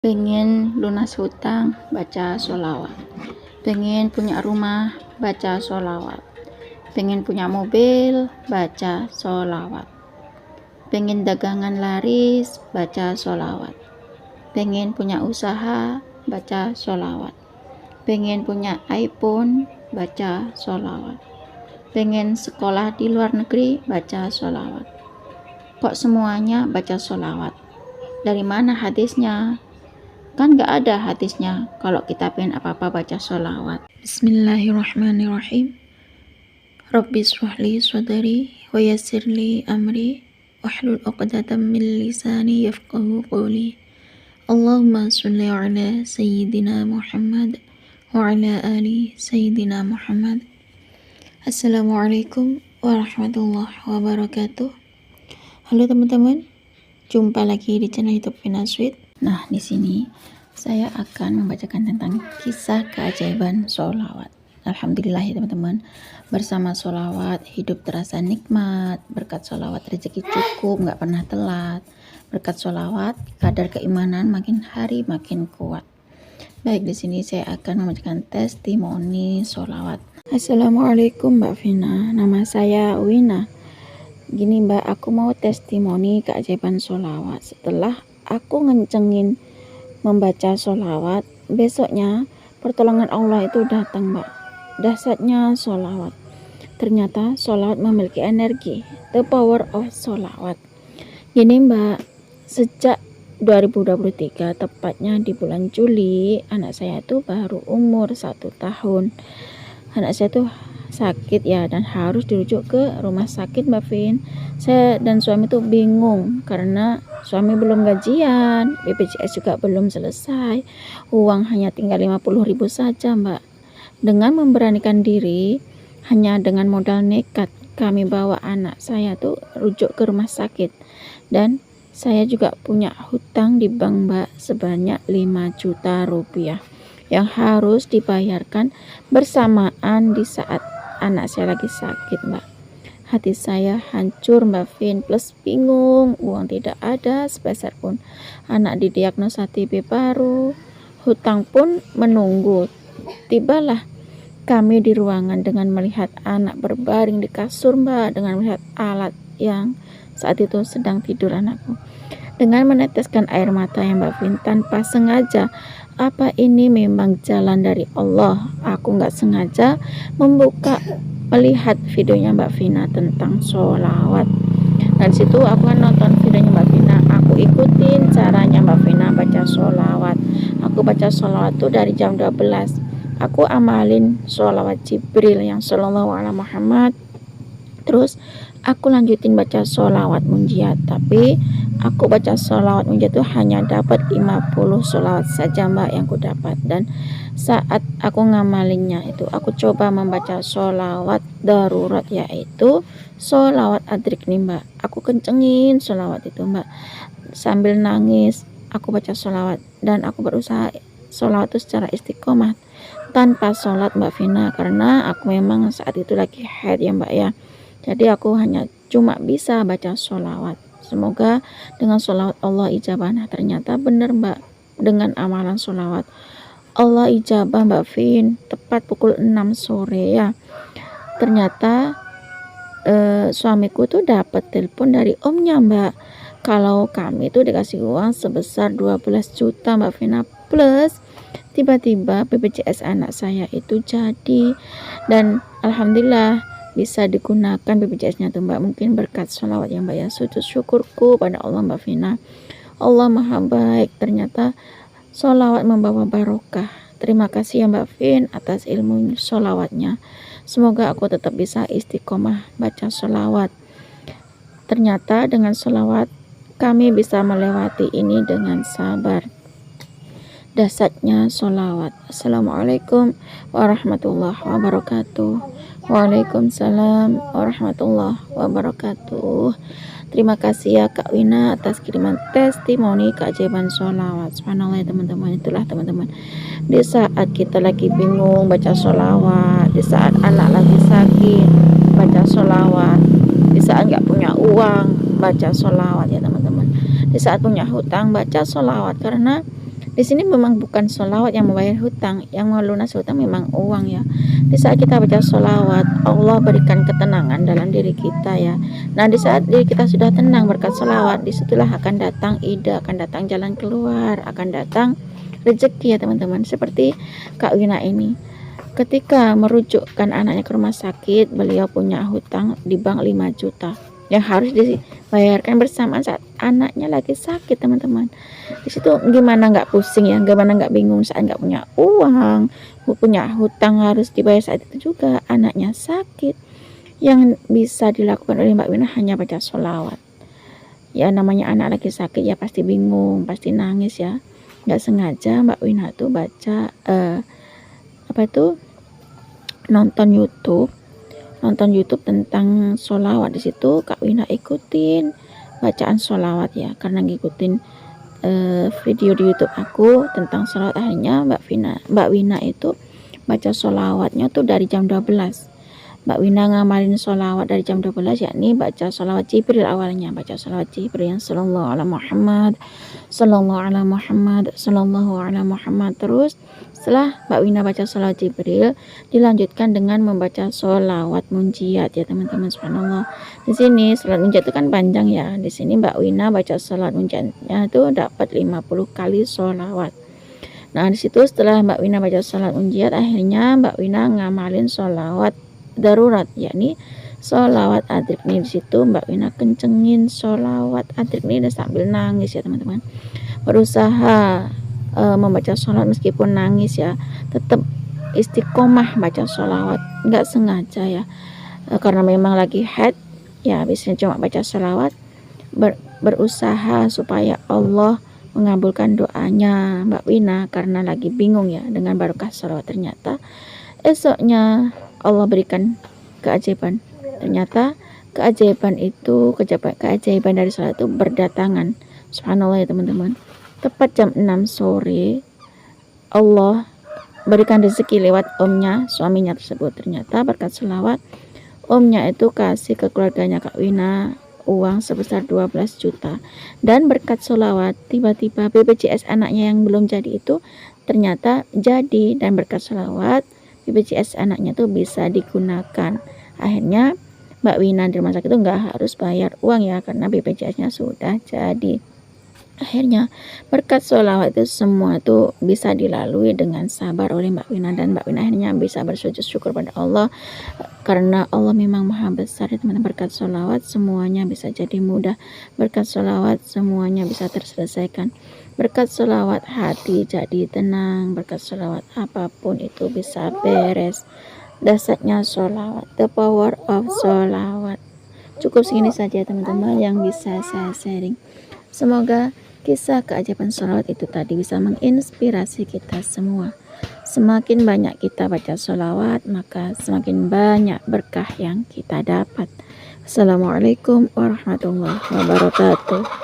Pengen lunas hutang, baca sholawat. Pengen punya rumah, baca sholawat. Pengen punya mobil, baca sholawat. Pengen dagangan laris, baca sholawat. Pengen punya usaha, baca sholawat. Pengen punya iPhone, baca sholawat. Pengen sekolah di luar negeri, baca sholawat. Kok semuanya baca sholawat? Dari mana hadisnya? Kan gak ada hadisnya kalau kita pengen apa-apa baca sholawat. Bismillahirrahmanirrahim. Rabbi shrahli sadri wa yassirli amri wahlul 'uqdatam min lisani yafqahu qawli. Allahumma sholli ala sayyidina Muhammad wa ala ali sayyidina Muhammad. Assalamualaikum warahmatullahi wabarakatuh. Halo teman-teman, jumpa lagi di channel YouTube Vina Sweet. Nah, di sini saya akan membacakan tentang kisah keajaiban sholawat. Alhamdulillah ya teman-teman, bersama sholawat hidup terasa nikmat. Berkat sholawat rezeki cukup, gak pernah telat. Berkat sholawat kadar keimanan makin hari makin kuat. Baik, di sini saya akan membacakan testimoni sholawat. Assalamualaikum Mbak Vina, nama saya Wina. Gini Mbak, aku mau testimoni keajaiban sholawat. Setelah aku ngencengin membaca sholawat, besoknya pertolongan Allah itu datang Mbak. Dahsyatnya sholawat. Ternyata sholawat memiliki energi. The power of sholawat. Gini Mbak, sejak 2023, tepatnya di bulan Juli, anak saya itu baru umur 1 tahun. Anak saya tuh sakit ya, dan harus dirujuk ke rumah sakit Mbak Vin. Saya dan suami tuh bingung karena suami belum gajian, BPJS juga belum selesai, uang hanya tinggal 50.000 saja Mbak. Dengan memberanikan diri, hanya dengan modal nekat, kami bawa anak saya tuh rujuk ke rumah sakit. Dan saya juga punya hutang di bank Mbak sebanyak 5 juta rupiah yang harus dibayarkan bersamaan di saat anak saya lagi sakit Mbak. Hati saya hancur Mbak Vin, plus bingung, uang tidak ada sepeser pun. Anak didiagnosa TB baru, hutang pun menunggu. Tibalah kami di ruangan dengan melihat anak berbaring di kasur Mbak, dengan melihat alat yang saat itu sedang tidur anakku. Dengan meneteskan air mata yang Mbak Vin tanpa sengaja. Apa ini memang jalan dari Allah? Aku nggak sengaja melihat videonya Mbak Vina tentang sholawat. Dan situ aku kan nonton videonya Mbak Vina, aku ikutin caranya Mbak Vina baca sholawat. Aku baca sholawat tuh dari jam 12. Aku amalin sholawat Jibril yang sallallahu alaihi Muhammad. Terus aku lanjutin baca sholawat munjiat, tapi aku baca sholawat munjiat itu hanya dapat 50 sholawat saja Mbak yang ku dapat. Dan saat aku ngamalinnya itu, aku coba membaca sholawat darurat, yaitu sholawat adrik nih Mbak. Aku kencengin sholawat itu Mbak, sambil nangis aku baca sholawat. Dan aku berusaha sholawat itu secara istiqomah tanpa sholat Mbak Vina, karena aku memang saat itu lagi haid ya Mbak ya. Jadi aku hanya cuma bisa baca sholawat. Semoga dengan sholawat Allah ijabah. Nah, ternyata benar Mbak, dengan amalan sholawat Allah ijabah Mbak Vin, tepat pukul 6 sore ya. Ternyata suamiku tuh dapat telepon dari omnya Mbak, kalau kami tuh dikasih uang sebesar 12 juta Mbak Vina, plus tiba-tiba BPJS anak saya itu jadi. Dan alhamdulillah bisa digunakan BPJS-nya tuh Mbak, mungkin berkat sholawat yang Mbak ya. Sujud syukurku pada Allah Mbak Vina. Allah maha baik, ternyata sholawat membawa barokah. Terima kasih ya Mbak Vin atas ilmu sholawatnya. Semoga aku tetap bisa istiqomah baca sholawat. Ternyata dengan sholawat kami bisa melewati ini dengan sabar. Dahsyatnya sholawat. Assalamualaikum warahmatullahi wabarakatuh. Waalaikumsalam warahmatullahi wabarakatuh. Terima kasih ya Kak Wina atas kiriman testimoni keajaiban sholawat. Subhanallah ya teman-teman, itulah teman-teman, di saat kita lagi bingung baca sholawat, di saat anak lagi sakit baca sholawat, di saat nggak punya uang baca sholawat ya teman-teman, di saat punya hutang baca sholawat. Karena Di sini memang bukan sholawat yang membayar hutang, yang melunasi hutang memang uang ya. Di saat kita baca sholawat, Allah berikan ketenangan dalam diri kita ya. Nah, di saat diri kita sudah tenang berkat sholawat, disitulah akan datang ide, akan datang jalan keluar, akan datang rezeki ya teman-teman. Seperti Kak Wina ini, ketika merujukkan anaknya ke rumah sakit, beliau punya hutang di bank 5 juta yang harus dibayarkan bersamaan saat anaknya lagi sakit teman-teman. Di situ gimana nggak pusing ya, gimana nggak bingung saat nggak punya uang, punya hutang harus dibayar saat itu juga anaknya sakit. Yang bisa dilakukan oleh Mbak Wina hanya baca sholawat. Ya namanya anak lagi sakit ya pasti bingung, pasti nangis ya. Nggak sengaja Mbak Wina tuh baca nonton YouTube tentang sholawat. Di situ Kak Wina ikutin bacaan sholawat ya, karena ngikutin video di YouTube aku tentang sholawat. Akhirnya Mbak Wina itu baca sholawatnya tuh dari jam 12. Mbak Wina ngamalin sholawat dari jam 12, yakni baca sholawat Jibril awalnya, baca sholawat Jibril yang sallallahu ala Muhammad, sallallahu ala Muhammad, sallallahu ala Muhammad. Terus setelah Mbak Wina baca sholawat Jibril, dilanjutkan dengan membaca sholawat munjiat ya teman-teman. Subhanallah. Di sini sholawat munjiat itu kan panjang ya. Di sini Mbak Wina baca sholawat munjiatnya itu dapat 50 kali sholawat. Nah, di situ setelah Mbak Wina baca sholawat munjiat, akhirnya Mbak Wina ngamalin sholawat darurat, yakni sholawat adrik. Nih di situ Mbak Wina kencengin sholawat adrik nih dan sambil nangis ya teman-teman. Berusaha membaca sholawat meskipun nangis ya, tetap istiqomah baca sholawat, nggak sengaja ya, karena memang lagi head ya, biasanya cuma baca sholawat. Berusaha supaya Allah mengabulkan doanya Mbak Wina karena lagi bingung ya dengan barokah sholawat. Ternyata esoknya Allah berikan keajaiban. Ternyata keajaiban dari sholat itu berdatangan. Subhanallah ya teman-teman. Tepat jam 6 sore Allah berikan rezeki lewat omnya, suaminya tersebut. Ternyata berkat sholawat, omnya itu kasih ke keluarganya Kak Wina uang sebesar 12 juta. Dan berkat sholawat, tiba-tiba BPJS anaknya yang belum jadi itu ternyata jadi. Dan berkat sholawat, BPJS anaknya tuh bisa digunakan. Akhirnya Mbak Wina di rumah sakit itu nggak harus bayar uang ya, karena BPJS-nya sudah jadi. Akhirnya berkat sholawat itu semua tuh bisa dilalui dengan sabar oleh Mbak Wina, dan Mbak Wina akhirnya bisa bersujud syukur pada Allah karena Allah memang maha besar ya teman-teman. Berkat sholawat semuanya bisa jadi mudah, berkat sholawat semuanya bisa terselesaikan, berkat sholawat hati jadi tenang, berkat sholawat apapun itu bisa beres. Dasarnya sholawat, the power of sholawat. Cukup segini saja teman-teman yang bisa saya sharing. Semoga kisah keajaiban sholawat itu tadi bisa menginspirasi kita semua. Semakin banyak kita baca sholawat, maka semakin banyak berkah yang kita dapat. Assalamualaikum warahmatullahi wabarakatuh.